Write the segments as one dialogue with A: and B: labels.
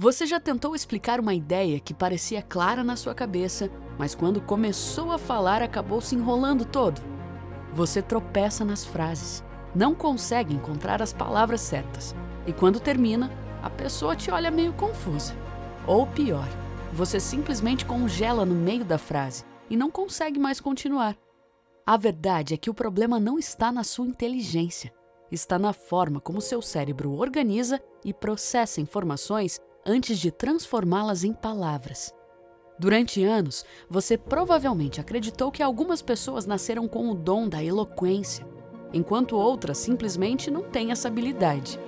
A: Você já tentou explicar uma ideia que parecia clara na sua cabeça, mas quando começou a falar acabou se enrolando todo? Você tropeça nas frases, não consegue encontrar as palavras certas, e quando termina, a pessoa te olha meio confusa. Ou pior, você simplesmente congela no meio da frase e não consegue mais continuar. A verdade é que o problema não está na sua inteligência, está na forma como seu cérebro organiza e processa informações antes de transformá-las em palavras. Durante anos, você provavelmente acreditou que algumas pessoas nasceram com o dom da eloquência, enquanto outras simplesmente não têm essa habilidade.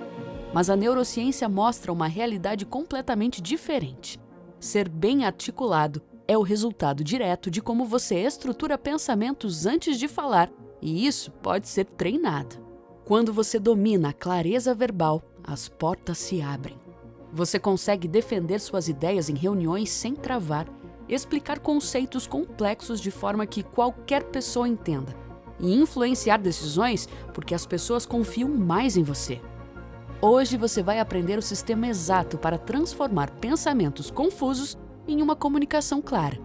A: Mas a neurociência mostra uma realidade completamente diferente. Ser bem articulado é o resultado direto de como você estrutura pensamentos antes de falar, e isso pode ser treinado. Quando você domina a clareza verbal, as portas se abrem. Você consegue defender suas ideias em reuniões sem travar, explicar conceitos complexos de forma que qualquer pessoa entenda, e influenciar decisões porque as pessoas confiam mais em você. Hoje você vai aprender o sistema exato para transformar pensamentos confusos em uma comunicação clara.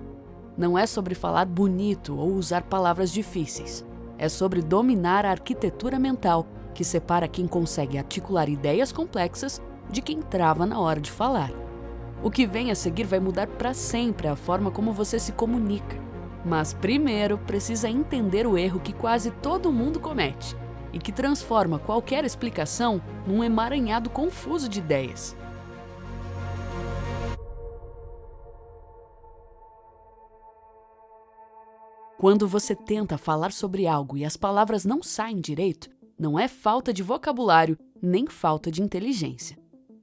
A: Não é sobre falar bonito ou usar palavras difíceis. É sobre dominar a arquitetura mental que separa quem consegue articular ideias complexas de quem trava na hora de falar. O que vem a seguir vai mudar para sempre a forma como você se comunica. Mas primeiro precisa entender o erro que quase todo mundo comete e que transforma qualquer explicação num emaranhado confuso de ideias. Quando você tenta falar sobre algo e as palavras não saem direito, não é falta de vocabulário nem falta de inteligência.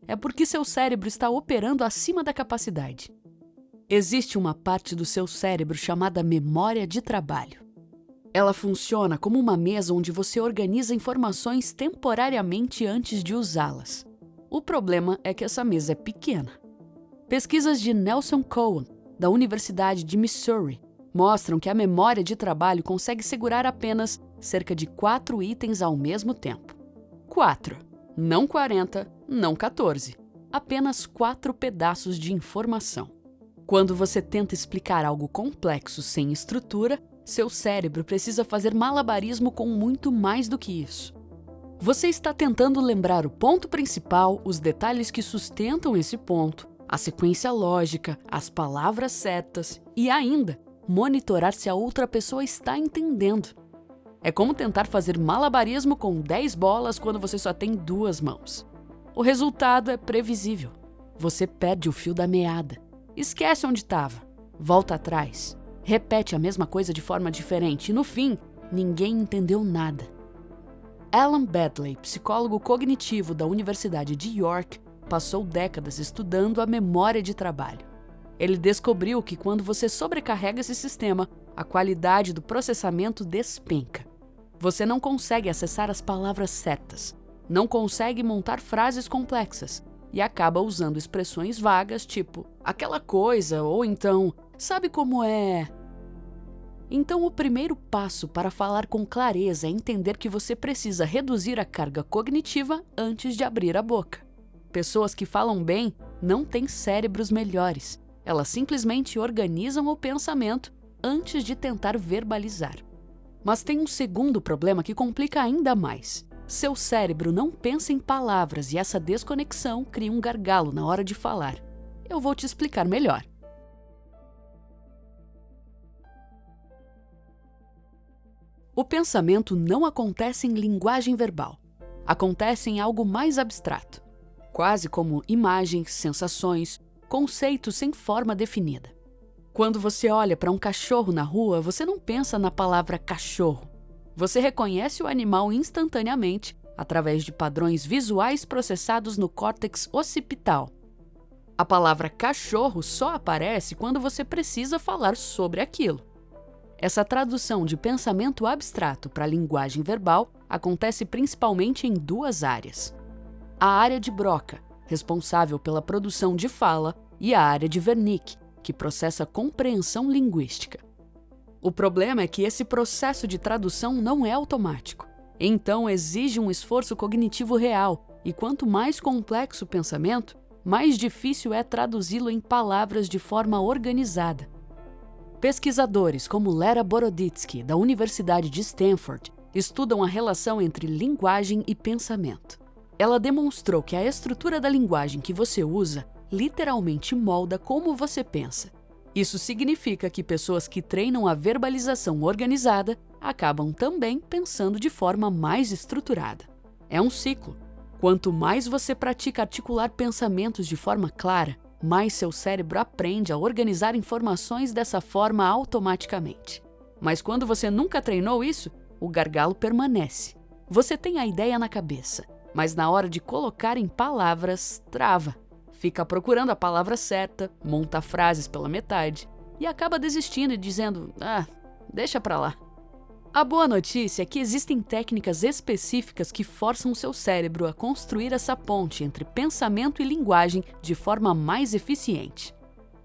A: É porque seu cérebro está operando acima da capacidade. Existe uma parte do seu cérebro chamada memória de trabalho. Ela funciona como uma mesa onde você organiza informações temporariamente antes de usá-las. O problema é que essa mesa é pequena. Pesquisas de Nelson Cohen, da Universidade de Missouri, mostram que a memória de trabalho consegue segurar apenas cerca de 4 itens ao mesmo tempo. 4, não 40, não 14. Apenas 4 pedaços de informação. Quando você tenta explicar algo complexo sem estrutura, seu cérebro precisa fazer malabarismo com muito mais do que isso. Você está tentando lembrar o ponto principal, os detalhes que sustentam esse ponto, a sequência lógica, as palavras certas e ainda monitorar se a outra pessoa está entendendo. É como tentar fazer malabarismo com 10 bolas quando você só tem 2 mãos. O resultado é previsível. Você perde o fio da meada. Esquece onde estava. Volta atrás. Repete a mesma coisa de forma diferente e, no fim, ninguém entendeu nada. Alan Baddeley, psicólogo cognitivo da Universidade de York, passou décadas estudando a memória de trabalho. Ele descobriu que quando você sobrecarrega esse sistema, a qualidade do processamento despenca. Você não consegue acessar as palavras certas, não consegue montar frases complexas e acaba usando expressões vagas tipo aquela coisa ou então sabe como é. Então o primeiro passo para falar com clareza é entender que você precisa reduzir a carga cognitiva antes de abrir a boca. Pessoas que falam bem não têm cérebros melhores. Elas simplesmente organizam o pensamento antes de tentar verbalizar. Mas tem um segundo problema que complica ainda mais. Seu cérebro não pensa em palavras e essa desconexão cria um gargalo na hora de falar. Eu vou te explicar melhor. O pensamento não acontece em linguagem verbal. Acontece em algo mais abstrato, quase como imagens, sensações, conceitos sem forma definida. Quando você olha para um cachorro na rua, você não pensa na palavra cachorro. Você reconhece o animal instantaneamente através de padrões visuais processados no córtex occipital. A palavra cachorro só aparece quando você precisa falar sobre aquilo. Essa tradução de pensamento abstrato para a linguagem verbal acontece principalmente em 2 áreas. A área de Broca, responsável pela produção de fala, e a área de Wernicke, que processa compreensão linguística. O problema é que esse processo de tradução não é automático. Então exige um esforço cognitivo real, e quanto mais complexo o pensamento, mais difícil é traduzi-lo em palavras de forma organizada. Pesquisadores como Lera Boroditsky, da Universidade de Stanford, estudam a relação entre linguagem e pensamento. Ela demonstrou que a estrutura da linguagem que você usa literalmente molda como você pensa. Isso significa que pessoas que treinam a verbalização organizada acabam também pensando de forma mais estruturada. É um ciclo. Quanto mais você pratica articular pensamentos de forma clara, mais seu cérebro aprende a organizar informações dessa forma automaticamente. Mas quando você nunca treinou isso, o gargalo permanece. Você tem a ideia na cabeça, mas na hora de colocar em palavras, trava. Fica procurando a palavra certa, monta frases pela metade e acaba desistindo e dizendo, deixa pra lá. A boa notícia é que existem técnicas específicas que forçam seu cérebro a construir essa ponte entre pensamento e linguagem de forma mais eficiente.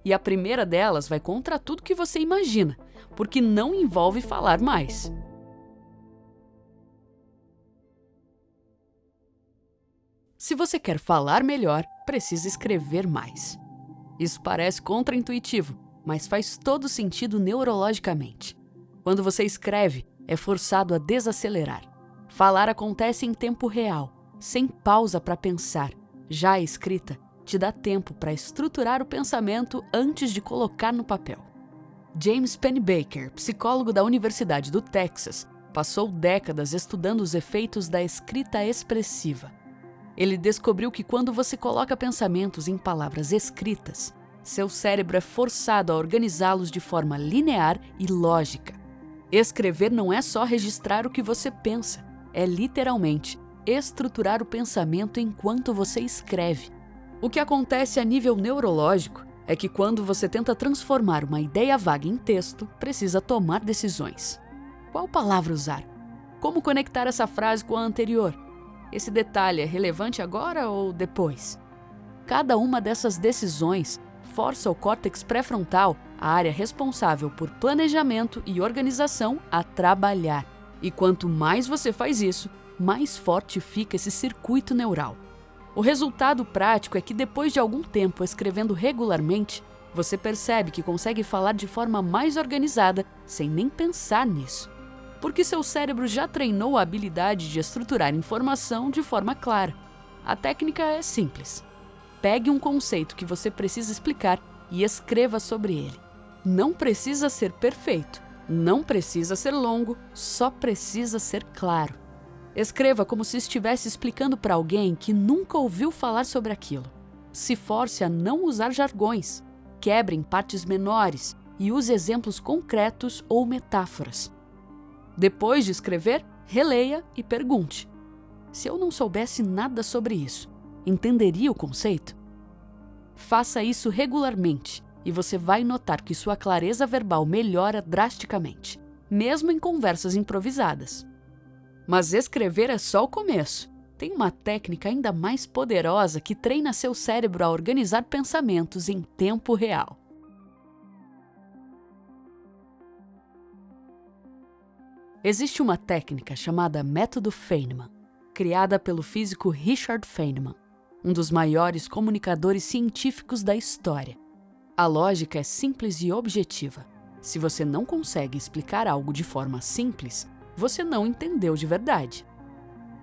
A: E a primeira delas vai contra tudo que você imagina, porque não envolve falar mais. Se você quer falar melhor, precisa escrever mais. Isso parece contraintuitivo, mas faz todo sentido neurologicamente. Quando você escreve, é forçado a desacelerar. Falar acontece em tempo real, sem pausa para pensar. Já a escrita te dá tempo para estruturar o pensamento antes de colocar no papel. James Pennebaker, psicólogo da Universidade do Texas, passou décadas estudando os efeitos da escrita expressiva. Ele descobriu que quando você coloca pensamentos em palavras escritas, seu cérebro é forçado a organizá-los de forma linear e lógica. Escrever não é só registrar o que você pensa, é literalmente estruturar o pensamento enquanto você escreve. O que acontece a nível neurológico é que quando você tenta transformar uma ideia vaga em texto, precisa tomar decisões. Qual palavra usar? Como conectar essa frase com a anterior? Esse detalhe é relevante agora ou depois? Cada uma dessas decisões força o córtex pré-frontal, a área responsável por planejamento e organização, a trabalhar. E quanto mais você faz isso, mais forte fica esse circuito neural. O resultado prático é que depois de algum tempo escrevendo regularmente, você percebe que consegue falar de forma mais organizada sem nem pensar nisso. Porque seu cérebro já treinou a habilidade de estruturar informação de forma clara. A técnica é simples. Pegue um conceito que você precisa explicar e escreva sobre ele. Não precisa ser perfeito, não precisa ser longo, só precisa ser claro. Escreva como se estivesse explicando para alguém que nunca ouviu falar sobre aquilo. Se force a não usar jargões, quebre em partes menores e use exemplos concretos ou metáforas. Depois de escrever, releia e pergunte: se eu não soubesse nada sobre isso, entenderia o conceito? Faça isso regularmente e você vai notar que sua clareza verbal melhora drasticamente, mesmo em conversas improvisadas. Mas escrever é só o começo. Tem uma técnica ainda mais poderosa que treina seu cérebro a organizar pensamentos em tempo real. Existe uma técnica chamada Método Feynman, criada pelo físico Richard Feynman, um dos maiores comunicadores científicos da história. A lógica é simples e objetiva. Se você não consegue explicar algo de forma simples, você não entendeu de verdade.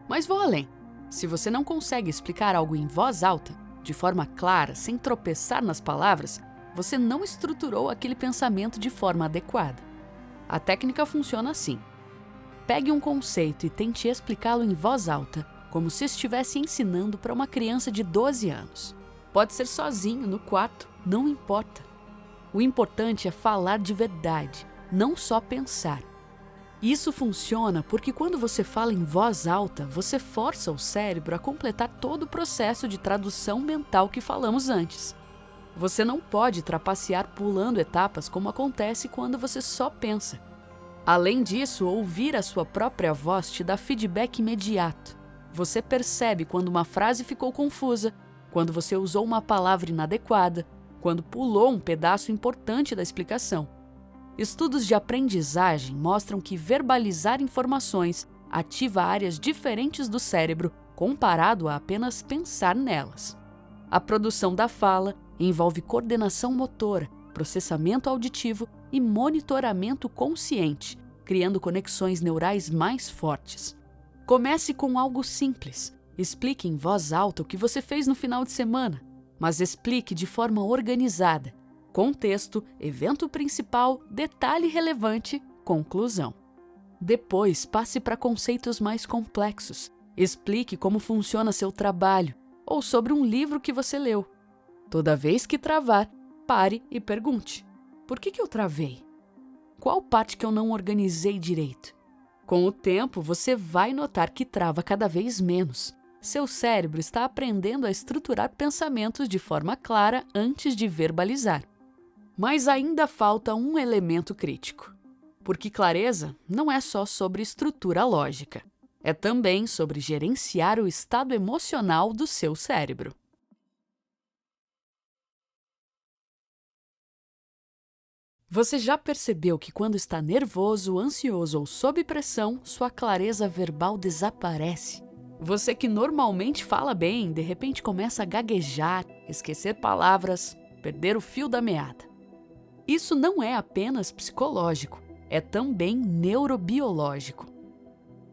A: Mas vou além. Se você não consegue explicar algo em voz alta, de forma clara, sem tropeçar nas palavras, você não estruturou aquele pensamento de forma adequada. A técnica funciona assim. Pegue um conceito e tente explicá-lo em voz alta, como se estivesse ensinando para uma criança de 12 anos. Pode ser sozinho, no quarto, não importa. O importante é falar de verdade, não só pensar. Isso funciona porque quando você fala em voz alta, você força o cérebro a completar todo o processo de tradução mental que falamos antes. Você não pode trapacear pulando etapas como acontece quando você só pensa. Além disso, ouvir a sua própria voz te dá feedback imediato. Você percebe quando uma frase ficou confusa, quando você usou uma palavra inadequada, quando pulou um pedaço importante da explicação. Estudos de aprendizagem mostram que verbalizar informações ativa áreas diferentes do cérebro comparado a apenas pensar nelas. A produção da fala envolve coordenação motora, processamento auditivo e monitoramento consciente, criando conexões neurais mais fortes. Comece com algo simples. Explique em voz alta o que você fez no final de semana, mas explique de forma organizada. Contexto, evento principal, detalhe relevante, conclusão. Depois, passe para conceitos mais complexos. Explique como funciona seu trabalho ou sobre um livro que você leu. Toda vez que travar, pare e pergunte: por que eu travei? Qual parte que eu não organizei direito? Com o tempo, você vai notar que trava cada vez menos. Seu cérebro está aprendendo a estruturar pensamentos de forma clara antes de verbalizar. Mas ainda falta um elemento crítico. Porque clareza não é só sobre estrutura lógica. É também sobre gerenciar o estado emocional do seu cérebro. Você já percebeu que quando está nervoso, ansioso ou sob pressão, sua clareza verbal desaparece? Você que normalmente fala bem, de repente começa a gaguejar, esquecer palavras, perder o fio da meada. Isso não é apenas psicológico, é também neurobiológico.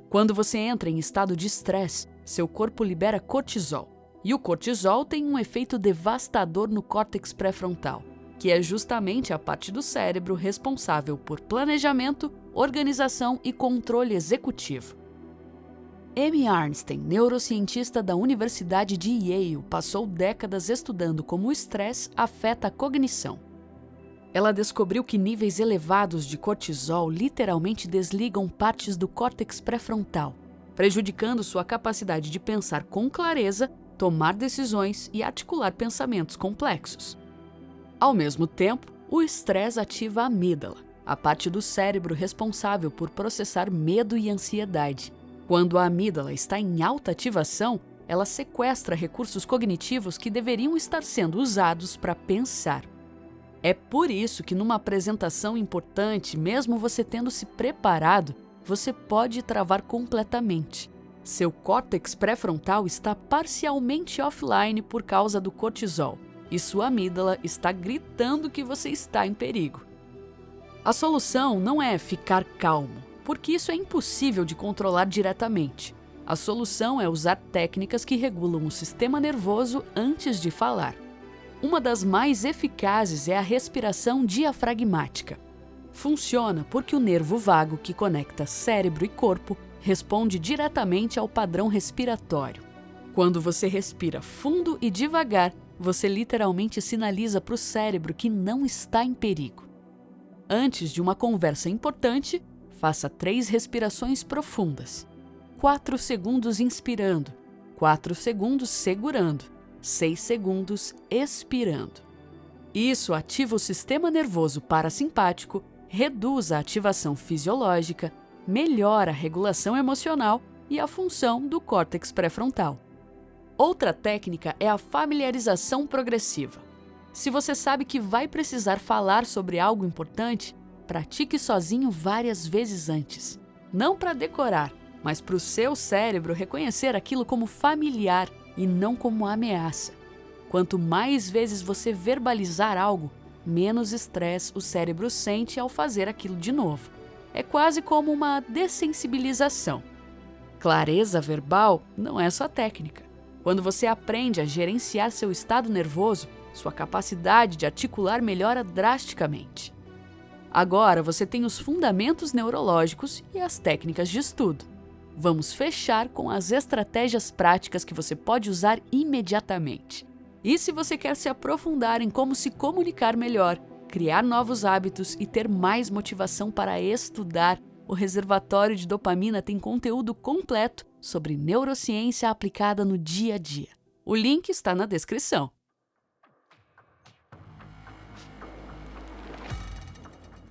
A: Quando você entra em estado de estresse, seu corpo libera cortisol. E o cortisol tem um efeito devastador no córtex pré-frontal, que é justamente a parte do cérebro responsável por planejamento, organização e controle executivo. Amy Arnstein, neurocientista da Universidade de Yale, passou décadas estudando como o estresse afeta a cognição. Ela descobriu que níveis elevados de cortisol literalmente desligam partes do córtex pré-frontal, prejudicando sua capacidade de pensar com clareza, tomar decisões e articular pensamentos complexos. Ao mesmo tempo, o estresse ativa a amígdala, a parte do cérebro responsável por processar medo e ansiedade. Quando a amígdala está em alta ativação, ela sequestra recursos cognitivos que deveriam estar sendo usados para pensar. É por isso que numa apresentação importante, mesmo você tendo se preparado, você pode travar completamente. Seu córtex pré-frontal está parcialmente offline por causa do cortisol, e sua amígdala está gritando que você está em perigo. A solução não é ficar calmo, porque isso é impossível de controlar diretamente. A solução é usar técnicas que regulam o sistema nervoso antes de falar. Uma das mais eficazes é a respiração diafragmática. Funciona porque o nervo vago que conecta cérebro e corpo responde diretamente ao padrão respiratório. Quando você respira fundo e devagar, você literalmente sinaliza para o cérebro que não está em perigo. Antes de uma conversa importante, faça 3 respirações profundas. 4 segundos inspirando, 4 segundos segurando, 6 segundos expirando. Isso ativa o sistema nervoso parasimpático, reduz a ativação fisiológica, melhora a regulação emocional e a função do córtex pré-frontal. Outra técnica é a familiarização progressiva. Se você sabe que vai precisar falar sobre algo importante, pratique sozinho várias vezes antes. Não para decorar, mas para o seu cérebro reconhecer aquilo como familiar e não como ameaça. Quanto mais vezes você verbalizar algo, menos estresse o cérebro sente ao fazer aquilo de novo. É quase como uma dessensibilização. Clareza verbal não é só técnica. Quando você aprende a gerenciar seu estado nervoso, sua capacidade de articular melhora drasticamente. Agora você tem os fundamentos neurológicos e as técnicas de estudo. Vamos fechar com as estratégias práticas que você pode usar imediatamente. E se você quer se aprofundar em como se comunicar melhor, criar novos hábitos e ter mais motivação para estudar, o Reservatório de Dopamina tem conteúdo completo sobre neurociência aplicada no dia a dia. O link está na descrição.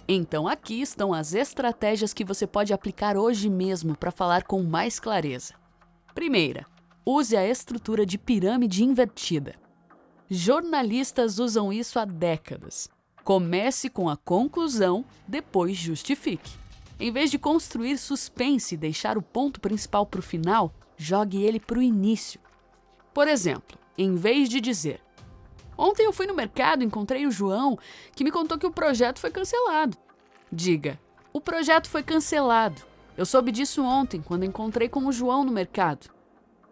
A: Então aqui estão as estratégias que você pode aplicar hoje mesmo para falar com mais clareza. Primeira, use a estrutura de pirâmide invertida. Jornalistas usam isso há décadas. Comece com a conclusão, depois justifique. Em vez de construir suspense e deixar o ponto principal para o final, jogue ele para o início. Por exemplo, Em vez de dizer: ontem eu fui no mercado e encontrei o João, que me contou que o projeto foi cancelado. Diga: o projeto foi cancelado. Eu soube disso ontem, quando encontrei com o João no mercado.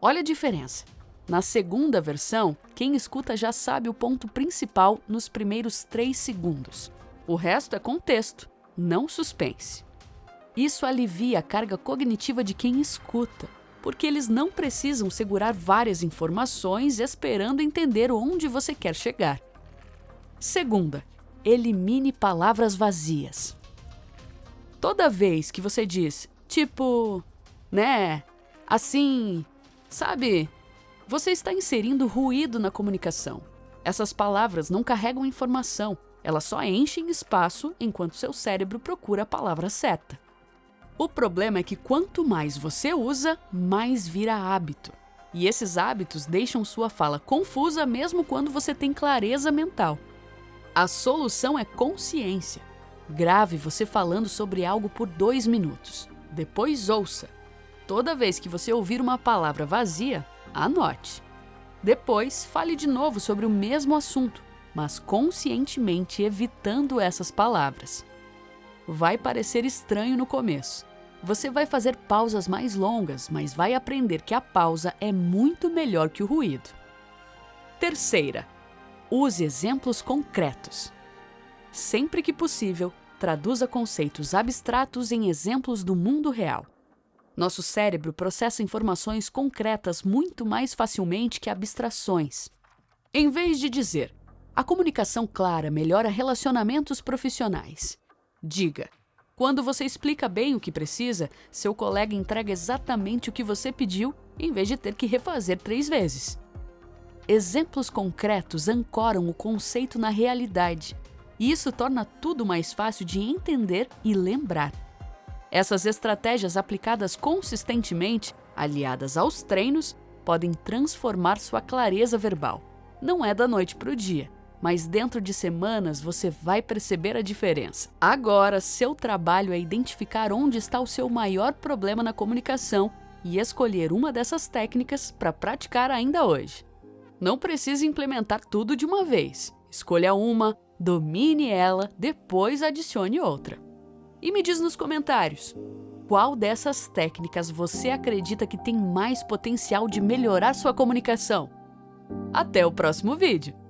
A: Olha a diferença. Na segunda versão, quem escuta já sabe o ponto principal nos primeiros 3 segundos. O resto é contexto, não suspense. Isso alivia a carga cognitiva de quem escuta, porque eles não precisam segurar várias informações esperando entender onde você quer chegar. Segunda, elimine palavras vazias. Toda vez que você diz, tipo, né, assim, sabe, você está inserindo ruído na comunicação. Essas palavras não carregam informação, elas só enchem espaço enquanto seu cérebro procura a palavra certa. O problema é que quanto mais você usa, mais vira hábito. E esses hábitos deixam sua fala confusa mesmo quando você tem clareza mental. A solução é consciência. Grave você falando sobre algo por 2 minutos. Depois ouça. Toda vez que você ouvir uma palavra vazia, anote. Depois, fale de novo sobre o mesmo assunto, mas conscientemente evitando essas palavras. Vai parecer estranho no começo. Você vai fazer pausas mais longas, mas vai aprender que a pausa é muito melhor que o ruído. Terceira, use exemplos concretos. Sempre que possível, traduza conceitos abstratos em exemplos do mundo real. Nosso cérebro processa informações concretas muito mais facilmente que abstrações. Em vez de dizer, a comunicação clara melhora relacionamentos profissionais. Diga, quando você explica bem o que precisa, seu colega entrega exatamente o que você pediu, em vez de ter que refazer 3 vezes. Exemplos concretos ancoram o conceito na realidade, e isso torna tudo mais fácil de entender e lembrar. Essas estratégias aplicadas consistentemente, aliadas aos treinos, podem transformar sua clareza verbal. Não é da noite para o dia, mas dentro de semanas você vai perceber a diferença. Agora, seu trabalho é identificar onde está o seu maior problema na comunicação e escolher uma dessas técnicas para praticar ainda hoje. Não precisa implementar tudo de uma vez. Escolha uma, domine ela, depois adicione outra. E me diz nos comentários, qual dessas técnicas você acredita que tem mais potencial de melhorar sua comunicação? Até o próximo vídeo!